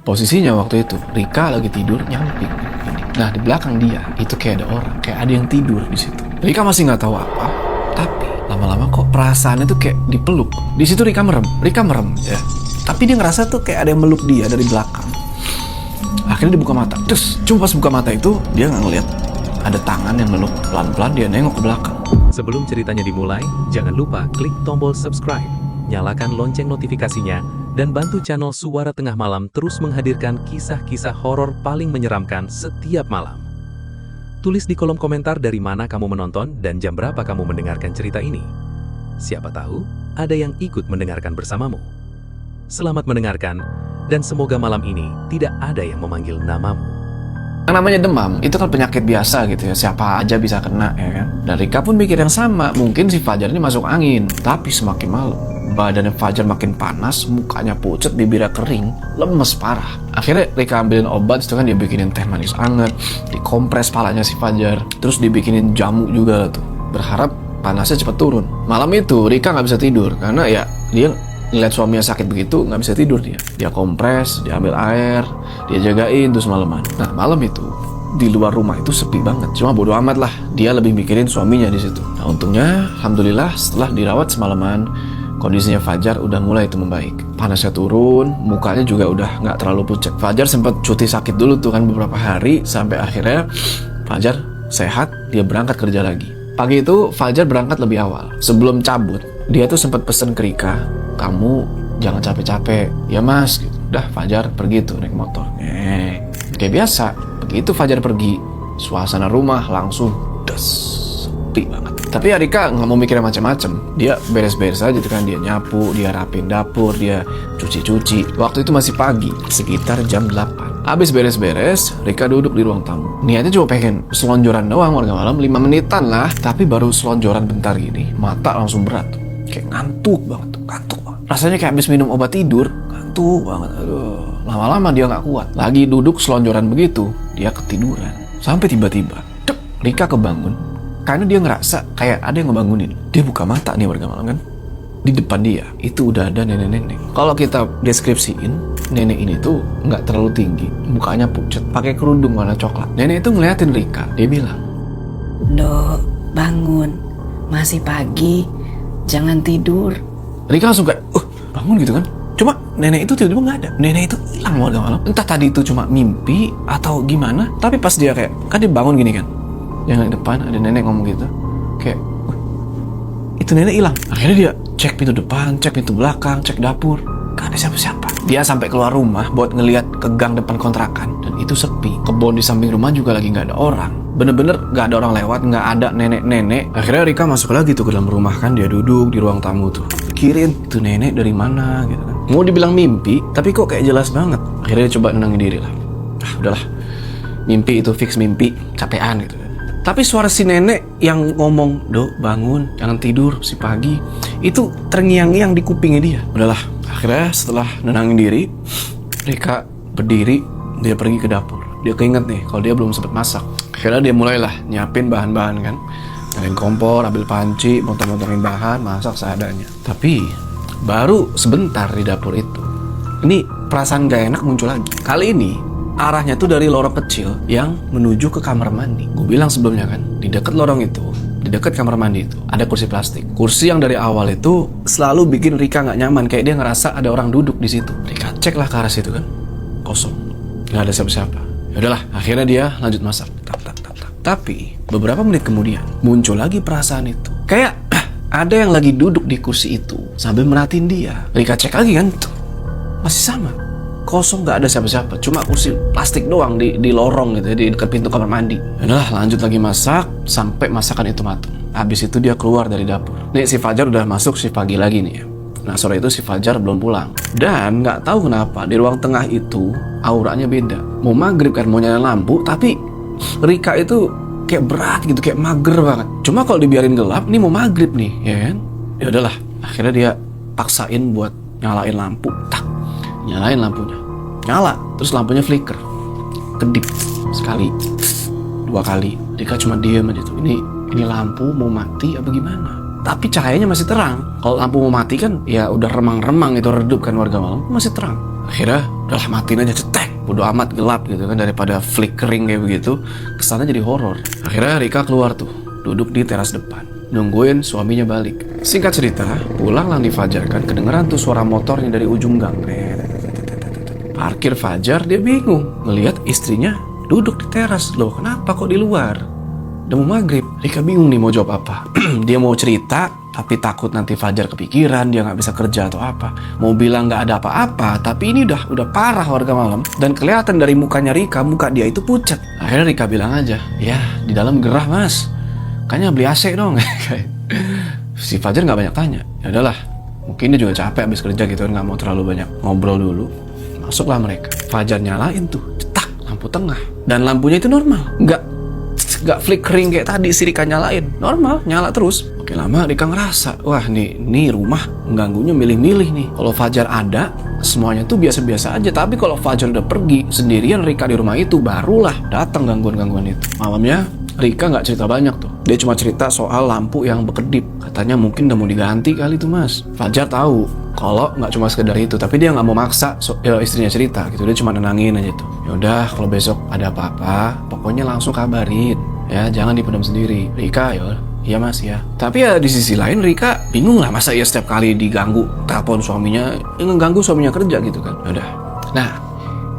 Posisinya waktu itu Rika lagi tidur nyamping gini. Nah di belakang dia itu kayak ada orang, kayak ada yang tidur di situ. Rika masih nggak tahu apa, tapi lama-lama kok perasaannya tuh kayak dipeluk. Di situ Rika merem ya. Tapi dia ngerasa tuh kayak ada yang meluk dia dari belakang. Akhirnya dia buka mata. Terus cuma pas buka mata itu dia nggak ngeliat ada tangan yang meluk. Pelan-pelan dia nengok ke belakang. Sebelum ceritanya dimulai, jangan lupa klik tombol subscribe, nyalakan lonceng notifikasinya, dan bantu channel Suara Tengah Malam terus menghadirkan kisah-kisah horor paling menyeramkan setiap malam. Tulis di kolom komentar dari mana kamu menonton dan jam berapa kamu mendengarkan cerita ini. Siapa tahu, ada yang ikut mendengarkan bersamamu. Selamat mendengarkan, dan semoga malam ini tidak ada yang memanggil namamu. Yang namanya demam, itu kan penyakit biasa gitu ya, siapa aja bisa kena ya kan. Dan Rika pun mikir yang sama, mungkin si Fajar ini masuk angin. Tapi semakin malam, badannya Fajar makin panas, mukanya pucat, bibirnya kering, lemes parah. Akhirnya Rika ambilin obat, itu kan dia bikinin teh manis anget, dikompres palanya si Fajar, terus dibikinin jamu juga tuh, berharap panasnya cepat turun. Malam itu Rika nggak bisa tidur, karena ya dia ngeliat suaminya sakit begitu, nggak bisa tidur dia. Dia kompres, dia ambil air, dia jagain terus malaman. Nah malam itu di luar rumah itu sepi banget. Cuma bodo amat lah, dia lebih mikirin suaminya di situ. Nah untungnya, alhamdulillah setelah dirawat semalaman, kondisinya Fajar udah mulai itu membaik. Panasnya turun, mukanya juga udah nggak terlalu pucat. Fajar sempat cuti sakit dulu tuh kan beberapa hari, sampai akhirnya Fajar sehat, dia berangkat kerja lagi. Pagi itu Fajar berangkat lebih awal. Sebelum cabut, dia tuh sempat pesen ke Rika, kamu jangan capek-capek ya mas gitu. Udah Fajar pergi tuh naik motor. Kayak biasa, begitu Fajar pergi, suasana rumah langsung sepi banget. Tapi ya Rika nggak mau mikirnya macam-macam. Dia beres-beres aja tuh kan, dia nyapu, dia rapin dapur, dia cuci-cuci. Waktu itu masih pagi, sekitar jam 8. Habis beres-beres, Rika duduk di ruang tamu. Niatnya cuma pengen selonjoran doang warga malam, 5 menitan lah. Tapi baru selonjoran bentar gini, mata langsung berat. Kayak ngantuk banget tuh, ngantuk banget. Rasanya kayak habis minum obat tidur, ngantuk banget. Aduh, lama-lama dia nggak kuat. Lagi duduk selonjoran begitu, dia ketiduran. Sampai tiba-tiba, Rika kebangun. Karena dia ngerasa kayak ada yang ngebangunin. Dia buka mata nih warga malam kan. Di depan dia, itu udah ada nenek-nenek. Kalau kita deskripsiin, nenek ini tuh nggak terlalu tinggi. Mukanya pucat, pakai kerudung warna coklat. Nenek itu ngeliatin Rika, dia bilang, Dok, bangun. Masih pagi. Jangan tidur. Rika langsung kayak, bangun gitu kan. Cuma nenek itu tiba-tiba nggak ada. Nenek itu hilang warga malam. Entah tadi itu cuma mimpi atau gimana. Tapi pas dia kayak, kan dia bangun gini kan. Yang di depan ada nenek ngomong gitu. Kayak, itu nenek hilang. Akhirnya dia cek pintu depan, cek pintu belakang, cek dapur. Gak ada siapa-siapa. Dia sampai keluar rumah buat ngeliat ke gang depan kontrakan. Dan itu sepi. Kebun di samping rumah juga lagi nggak ada orang. Bener-bener gak ada orang lewat, gak ada nenek-nenek. Akhirnya Rika masuk lagi tuh ke dalam rumah kan. Dia duduk di ruang tamu tuh, pikirin itu nenek dari mana gitu kan. Mau dibilang mimpi, tapi kok kayak jelas banget. Akhirnya dia coba nenangin diri lah. Udahlah, mimpi itu fix mimpi, capean gitu kan. Tapi suara si nenek yang ngomong, Dok bangun, jangan tidur, si pagi, itu terngiang-ngiang di kupingnya dia. Udahlah, akhirnya setelah nenangin diri, Rika berdiri, dia pergi ke dapur. Dia keinget nih kalau dia belum sempat masak. Akhirnya dia mulailah nyiapin bahan-bahan kan. Nyalain kompor, ambil panci, motor-motorin bahan, masak seadanya. Tapi baru sebentar di dapur itu, ini perasaan gak enak muncul lagi. Kali ini arahnya tuh dari lorong kecil yang menuju ke kamar mandi. Gue bilang sebelumnya kan, di dekat lorong itu, di dekat kamar mandi itu ada kursi plastik. Kursi yang dari awal itu selalu bikin Rika nggak nyaman, kayak dia ngerasa ada orang duduk di situ. Rika cek lah ke arah situ kan, kosong, nggak ada siapa-siapa. Yaudahlah, akhirnya dia lanjut masak. Tapi beberapa menit kemudian muncul lagi perasaan itu. Kayak ada yang lagi duduk di kursi itu sambil merhatiin dia. Rika cek lagi kan, tuh, masih sama. Kosong, gak ada siapa-siapa, cuma kursi plastik doang di lorong gitu, di dekat pintu kamar mandi. Yaudahlah, lanjut lagi masak sampai masakan itu matang. Habis itu dia keluar dari dapur. Nih si Fajar udah masuk si pagi lagi nih ya. Nah sore itu si Fajar belum pulang. Dan gak tahu kenapa di ruang tengah itu auranya beda. Mau maghrib kan, mau nyalain lampu, tapi Rika itu kayak berat gitu, kayak mager banget. Cuma kalau dibiarin gelap, nih mau maghrib nih, ya kan? Ya udahlah, akhirnya dia paksain buat nyalain lampu. Nyalain lampunya, nyala, terus lampunya flicker, kedip sekali, 2 kali. Rika cuma diem aja tuh. Ini lampu mau mati apa gimana? Tapi cahayanya masih terang. Kalau lampu mau mati kan, ya udah remang-remang itu redup kan warga malam, masih terang. Akhirnya udahlah matiin aja, cetek, bodo amat, gelap gitu kan, daripada flickering kayak begitu kesannya jadi horor. Akhirnya Rika keluar tuh, duduk di teras depan nungguin suaminya balik. Singkat cerita, pulanglah di Fajar kan, kedengeran tuh suara motornya dari ujung gang. Parkir Fajar, dia bingung ngelihat istrinya duduk di teras. Loh, kenapa kok di luar? Udah mau maghrib. Rika bingung nih mau jawab apa. Dia mau cerita tapi takut nanti Fajar kepikiran, dia nggak bisa kerja atau apa. Mau bilang nggak ada apa-apa, tapi ini udah parah warga malam. Dan kelihatan dari mukanya Rika, muka dia itu pucat. Akhirnya Rika bilang aja, ya di dalam gerah mas, kayaknya beli AC dong. Si Fajar nggak banyak tanya. Ya udahlah, mungkin dia juga capek habis kerja gitu kan, nggak mau terlalu banyak ngobrol dulu. Masuklah mereka. Fajar nyalain tuh, cetak lampu tengah, dan lampunya itu normal, nggak flickering kayak tadi si Rika nyalain, normal nyala terus. Oke, lama Rika ngerasa, wah nih rumah ganggunya milih-milih nih. Kalau Fajar ada, semuanya tuh biasa-biasa aja. Tapi kalau Fajar udah pergi sendirian, Rika di rumah itu barulah datang gangguan-gangguan itu. Malamnya Rika nggak cerita banyak tuh. Dia cuma cerita soal lampu yang berkedip. Katanya mungkin udah mau diganti kali tuh mas. Fajar tahu kalau nggak cuma sekedar itu, tapi dia nggak mau maksa istrinya cerita gitu. Dia cuma nenangin aja tuh. Yaudah, kalau besok ada apa-apa, pokoknya langsung kabarin. Ya, jangan dipendam sendiri. Rika, ya, iya mas ya. Tapi ya di sisi lain Rika bingung lah, masa ya setiap kali diganggu telepon suaminya, ngeganggu suaminya kerja gitu kan. Yaudah. Nah,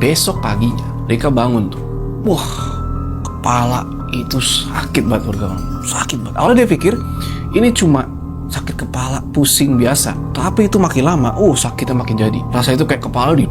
besok paginya Rika bangun tuh. Wah, kepala itu sakit banget warga, sakit banget. Awalnya dia pikir ini cuma sakit kepala pusing biasa, tapi itu makin lama, sakitnya makin jadi. Rasa itu kayak kepala di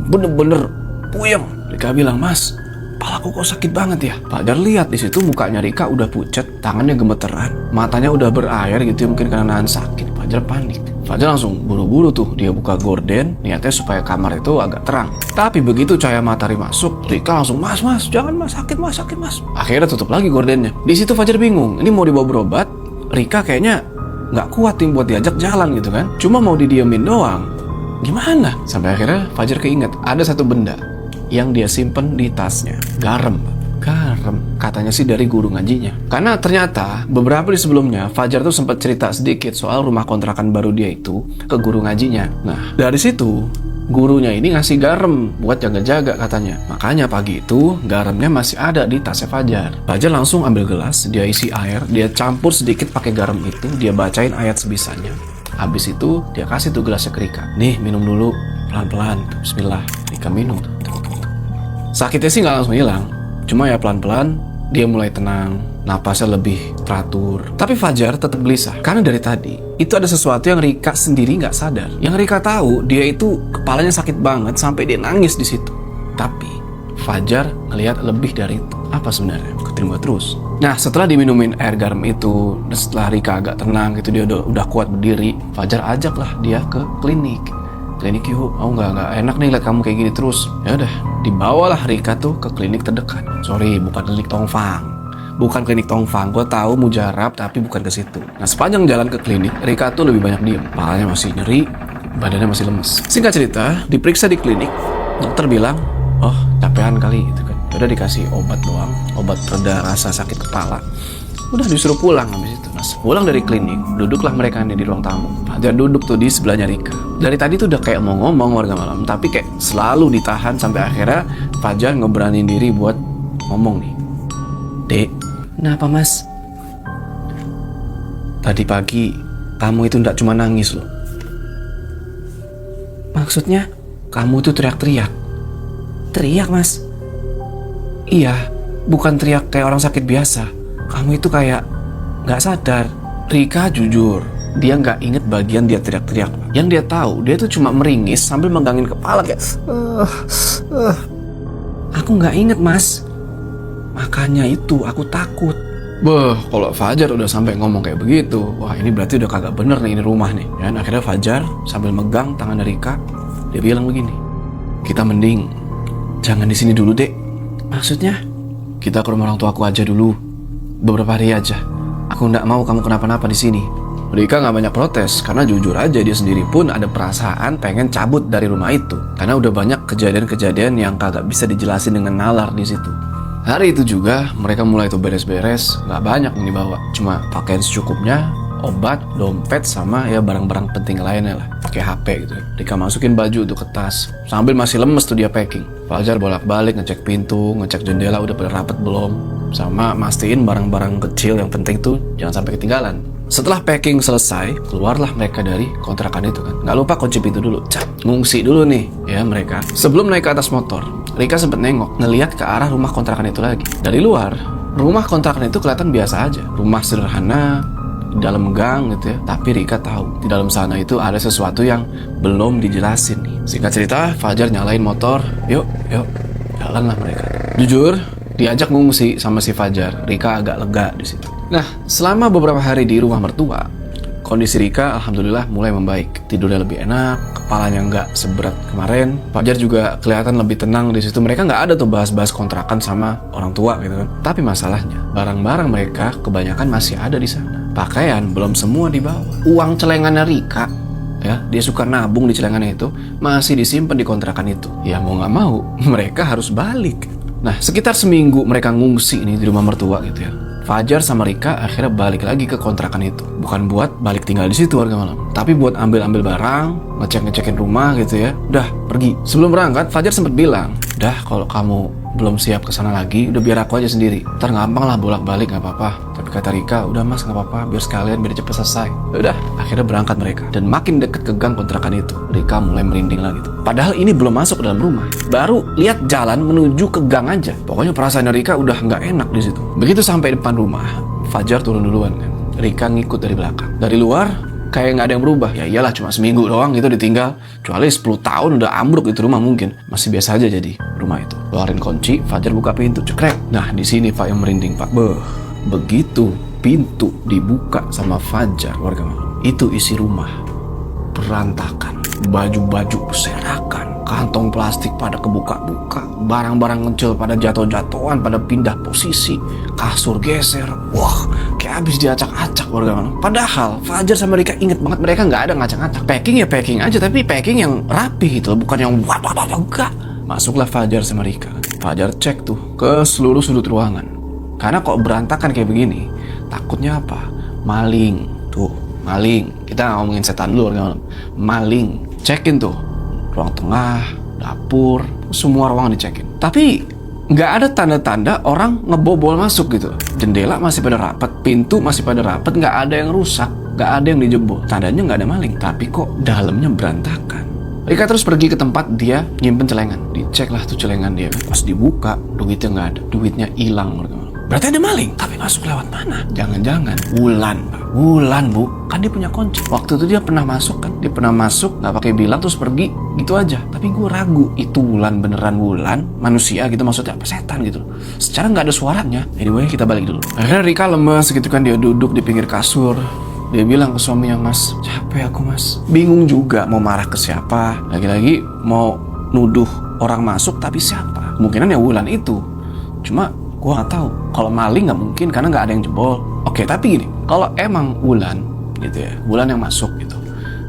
bener-bener puyeng. Rika bilang, mas, kepalaku kok sakit banget ya. Fajar lihat di situ mukanya Rika udah pucat, tangannya gemeteran, matanya udah berair gitu ya, mungkin karena nahan sakit. Fajar panik. Fajar langsung buru-buru tuh, dia buka gorden, niatnya supaya kamar itu agak terang. Tapi begitu cahaya matahari masuk, Rika langsung, mas, jangan mas, sakit mas. Akhirnya tutup lagi gordennya. Di situ Fajar bingung, ini mau dibawa berobat, Rika kayaknya nggak kuat tim buat diajak jalan gitu kan. Cuma mau didiemin doang, gimana? Sampai akhirnya Fajar keinget, ada satu benda yang dia simpen di tasnya, garam. Katanya sih dari guru ngajinya. Karena ternyata beberapa di sebelumnya Fajar tuh sempat cerita sedikit soal rumah kontrakan baru dia itu ke guru ngajinya. Nah, dari situ gurunya ini ngasih garam buat jaga-jaga katanya. Makanya pagi itu garamnya masih ada di tasnya Fajar. Fajar langsung ambil gelas, dia isi air, dia campur sedikit pakai garam itu, dia bacain ayat sebisanya. Habis itu dia kasih tuh gelasnya ke Rika. Nih, minum dulu pelan-pelan. Bismillah. Rika minum. Sakitnya sih nggak langsung hilang. Cuma ya pelan-pelan dia mulai tenang, napasnya lebih teratur. Tapi Fajar tetap gelisah karena dari tadi itu ada sesuatu yang Rika sendiri nggak sadar. Yang Rika tahu dia itu kepalanya sakit banget sampai dia nangis di situ. Tapi Fajar ngelihat lebih dari itu. Apa sebenarnya? Keterima terus. Nah, setelah diminumin air garam itu, dan setelah Rika agak tenang gitu, dia udah kuat berdiri, Fajar ajaklah dia ke klinik. Klinik yuk, nggak enak nih lihat kamu kayak gini terus. Ya udah, dibawalah Rika tuh ke klinik terdekat. Sorry, bukan klinik Tongfang. Gue tahu mujarab tapi bukan ke situ. Nah, sepanjang jalan ke klinik, Rika tuh lebih banyak diem. Kepalanya masih nyeri, badannya masih lemes. Singkat cerita, diperiksa di klinik, dokter bilang, capean kali gitu kan. Udah dikasih obat doang, obat pereda rasa sakit kepala. Udah disuruh pulang habis itu. Nah, pulang dari klinik, duduklah mereka nih di ruang tamu. Fajar duduk tuh di sebelahnya Rika. Dari tadi tuh udah kayak mau ngomong warga malam, tapi kayak selalu ditahan sampai akhirnya Fajar ngeberanin diri buat ngomong nih. Dek, Kenapa mas? tadi pagi kamu itu nggak cuma nangis loh. Maksudnya? Kamu tuh teriak-teriak. Teriak mas? Iya, bukan teriak kayak orang sakit biasa. Kamu itu kayak nggak sadar. Rika jujur, dia nggak inget bagian dia teriak-teriak. Yang dia tahu, dia tuh cuma meringis sambil megangin kepala kayak Aku nggak inget mas. Makanya itu aku takut. Kalau Fajar udah sampai ngomong kayak begitu, wah ini berarti udah kagak bener nih ini rumah nih. Dan akhirnya Fajar sambil megang tangan Rika, dia bilang begini, kita mending jangan di sini dulu dek. Maksudnya? Kita ke rumah orang tua aku aja dulu, beberapa hari aja. Aku nggak mau kamu kenapa-napa di sini. Rika nggak banyak protes karena jujur aja dia sendiri pun ada perasaan pengen cabut dari rumah itu karena udah banyak kejadian-kejadian yang kagak bisa dijelasin dengan nalar di situ. Hari itu juga mereka mulai tuh beres-beres, nggak banyak yang dibawa, cuma pakaian secukupnya, obat, dompet, sama ya barang-barang penting lainnya lah. Pakai HP gitu ya. Rika masukin baju untuk ke tas. Sambil masih lemes tuh dia packing. Fajar bolak-balik ngecek pintu, ngecek jendela udah pada rapet belum. Sama mastiin barang-barang kecil yang penting tuh jangan sampai ketinggalan. Setelah packing selesai, keluarlah mereka dari kontrakan itu kan. Nggak lupa kunci pintu dulu. Ngungsi dulu nih ya mereka. Sebelum naik ke atas motor, Rika sempet nengok, ngeliat ke arah rumah kontrakan itu lagi. Dari luar, rumah kontrakan itu kelihatan biasa aja. Rumah sederhana, di dalam gang gitu ya. Tapi Rika tahu, di dalam sana itu ada sesuatu yang belum dijelasin nih. Singkat cerita, Fajar nyalain motor. Yuk, jalanlah mereka. Jujur, diajak ngungsi sama si Fajar, Rika agak lega di situ. Nah, selama beberapa hari di rumah mertua, kondisi Rika alhamdulillah mulai membaik. Tidurnya lebih enak, kepalanya nggak seberat kemarin. Fajar juga kelihatan lebih tenang di situ. Mereka nggak ada tuh bahas-bahas kontrakan sama orang tua gitu kan. Tapi masalahnya, barang-barang mereka kebanyakan masih ada di sana. Pakaian belum semua dibawa. Uang celengannya Rika, ya, dia suka nabung di celengannya itu, masih disimpan di kontrakan itu. Ya mau nggak mau, mereka harus balik. Nah, sekitar seminggu mereka ngungsi nih di rumah mertua gitu ya. Fajar sama Rika akhirnya balik lagi ke kontrakan itu. Bukan buat balik tinggal di situ warga malam, tapi buat ambil-ambil barang, ngecek-ngecekin rumah gitu ya. Udah, pergi. Sebelum berangkat, Fajar sempat bilang, "Dah, kalau kamu belum siap kesana lagi, udah biar aku aja sendiri. Ntar gampang lah bolak-balik, nggak apa-apa." Tapi kata Rika, "Udah mas, nggak apa-apa, biar sekalian, biar cepet selesai." Udah, akhirnya berangkat mereka. Dan makin deket ke gang kontrakan itu, Rika mulai merinding lagi tuh. Padahal ini belum masuk ke dalam rumah, baru lihat jalan menuju ke gang aja. Pokoknya perasaan Rika udah nggak enak di situ. Begitu sampai depan rumah, Fajar turun duluan kan. Rika ngikut dari belakang. Dari luar, kayak nggak ada yang berubah. Ya iyalah, cuma seminggu doang gitu ditinggal. Kecuali 10 tahun udah ambruk itu rumah mungkin. Masih biasa aja jadi rumah itu. Keluarin kunci, Fajar buka pintu, cekrek. Nah, di sini Pak yang merinding, Pak. Begitu pintu dibuka sama Fajar warga malam, itu isi rumah berantakan. Baju-baju berserakan, kantong plastik pada kebuka-buka, barang-barang kecil pada jatuh-jatuhan, pada pindah posisi, kasur geser. Wah, kayak habis diacak-acak warga malam. Padahal Fajar sama Rika inget banget mereka nggak ada ngacak-ngacak. Packing ya packing aja, tapi packing yang rapi gitu, bukan yang enggak. Masuklah Fajar sama Rika. Fajar cek tuh ke seluruh sudut ruangan. Karena kok berantakan kayak begini, takutnya apa? Maling. Tuh, maling. Kita nggak ngomongin setan dulu warga malam. Maling. Cekin tuh ruang tengah, dapur, semua ruangan dicekin. Tapi nggak ada tanda-tanda orang ngebobol masuk gitu. Jendela masih pada rapat, pintu masih pada rapat, nggak ada yang rusak, nggak ada yang dijebol. Tandanya nggak ada maling. Tapi kok dalamnya berantakan. Rika terus pergi ke tempat dia nyimpen celengan. Dicek lah tuh celengan dia. Pas dibuka, duitnya nggak ada. Duitnya hilang warga malam. Berarti ada maling, tapi masuk lewat mana? Jangan-jangan Wulan, Pak. Wulan, Bu. Kan dia punya kunci. Waktu itu dia pernah masuk kan? Dia pernah masuk, nggak pakai bilang, terus pergi. Gitu aja. Tapi gue ragu, itu Wulan beneran Wulan? Manusia gitu, maksudnya apa? Setan gitu. Secara nggak ada suaranya. Anyway, kita balik dulu. Akhirnya Rika lemes gitu kan, dia duduk di pinggir kasur. Dia bilang ke suaminya, "Mas, capek aku mas." Bingung juga mau marah ke siapa. Lagi-lagi mau nuduh orang masuk, tapi siapa? Kemungkinan ya Wulan itu. Cuma gue gak tahu. Kalau maling gak mungkin karena gak ada yang jebol. Oke, tapi gini, kalau emang Wulan gitu ya, Wulan yang masuk gitu,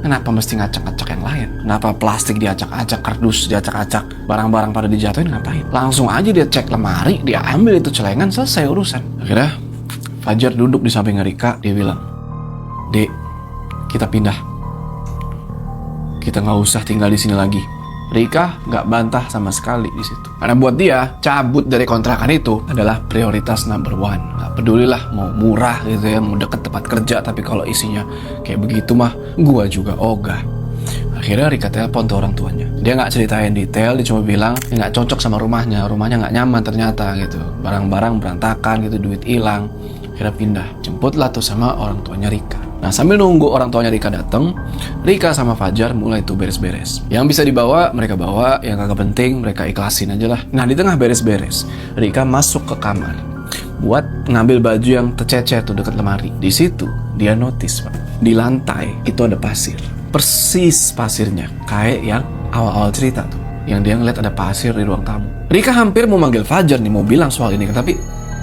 kenapa mesti ngacak-ngacak yang lain? Kenapa plastik diacak-acak, kardus diacak-acak, barang-barang pada dijatuhin, ngapain? Langsung aja dia cek lemari, dia ambil itu celengan, selesai urusan. Akhirnya Fajar duduk di samping Rika, dia bilang, "Dek, kita pindah. Kita gak usah tinggal di sini lagi." Rika nggak bantah sama sekali di situ. Karena buat dia, cabut dari kontrakan itu adalah prioritas number one. Nggak pedulilah mau murah gitu ya, mau deket tempat kerja, tapi kalau isinya kayak begitu mah, gua juga ogah. Akhirnya Rika telepon tuh orang tuanya. Dia nggak ceritain detail, dia cuma bilang dia nggak cocok sama rumahnya nggak nyaman ternyata gitu. Barang-barang berantakan gitu, duit hilang. Akhirnya pindah. Jemputlah tuh sama orang tuanya Rika. Nah, sambil nunggu orang tuanya Rika datang, Rika sama Fajar mulai tuh beres-beres. Yang bisa dibawa, mereka bawa. Yang kagak penting, mereka ikhlasin aja lah. Nah, di tengah beres-beres, Rika masuk ke kamar buat ngambil baju yang tercecer tuh dekat lemari. Di situ, dia notice, Pak. Di lantai, itu ada pasir. Persis pasirnya, kayak yang awal-awal cerita tuh. Yang dia ngeliat ada pasir di ruang tamu. Rika hampir mau manggil Fajar nih, mau bilang soal ini, tapi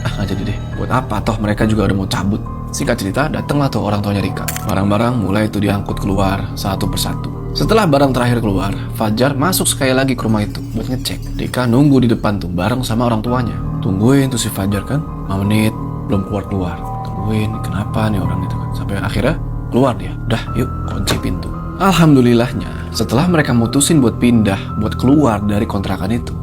nggak jadi deh. Buat apa? Toh mereka juga udah mau cabut. Singkat cerita, datanglah tuh orang tuanya Rika. Barang-barang mulai tuh diangkut keluar satu persatu. Setelah barang terakhir keluar, Fajar masuk sekali lagi ke rumah itu buat ngecek. Rika nunggu di depan tuh bareng sama orang tuanya. Tungguin tuh si Fajar kan, 5 menit belum keluar-keluar. nungguin kenapa nih orang gitu kan. Sampai akhirnya keluar dia. Udah yuk kunci pintu. Alhamdulillahnya setelah mereka mutusin buat pindah, buat keluar dari kontrakan itu,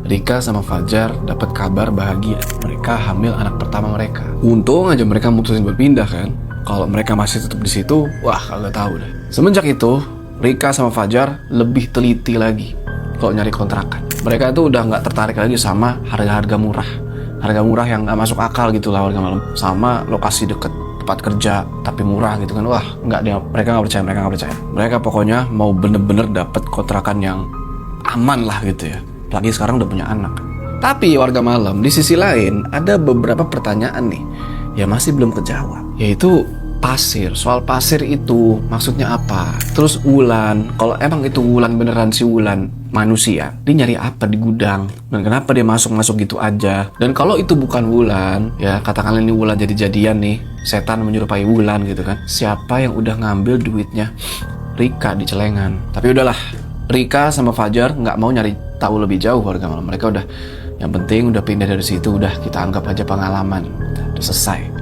Rika sama Fajar dapat kabar bahagia. Mereka hamil anak pertama mereka. Untung aja mereka mutusin buat pindah kan. Kalau mereka masih tetap di situ, wah kagak tahu deh. Semenjak itu, Rika sama Fajar lebih teliti lagi kalau nyari kontrakan. Mereka tuh udah nggak tertarik lagi sama harga-harga murah. Harga murah yang nggak masuk akal gitu lah warga malam. Sama lokasi deket tempat kerja tapi murah gitu kan. Wah nggak dia, mereka nggak percaya. Mereka pokoknya mau bener-bener dapet kontrakan yang aman lah gitu ya. Apalagi sekarang udah punya anak. Tapi warga malam di sisi lain ada beberapa pertanyaan nih yang masih belum kejawab. Yaitu pasir, soal pasir itu maksudnya apa? Terus Wulan, kalau emang itu Wulan beneran si Wulan manusia, dia nyari apa di gudang? Dan kenapa dia masuk-masuk gitu aja? Dan kalau itu bukan Wulan, ya katakanlah ini Wulan jadi-jadian nih, setan menyerupai Wulan gitu kan. Siapa yang udah ngambil duitnya Rika di celengan? Tapi udahlah, Rika sama Fajar nggak mau nyari tahu lebih jauh warga malam. Mereka udah, yang penting udah pindah dari situ, udah kita anggap aja pengalaman, udah selesai.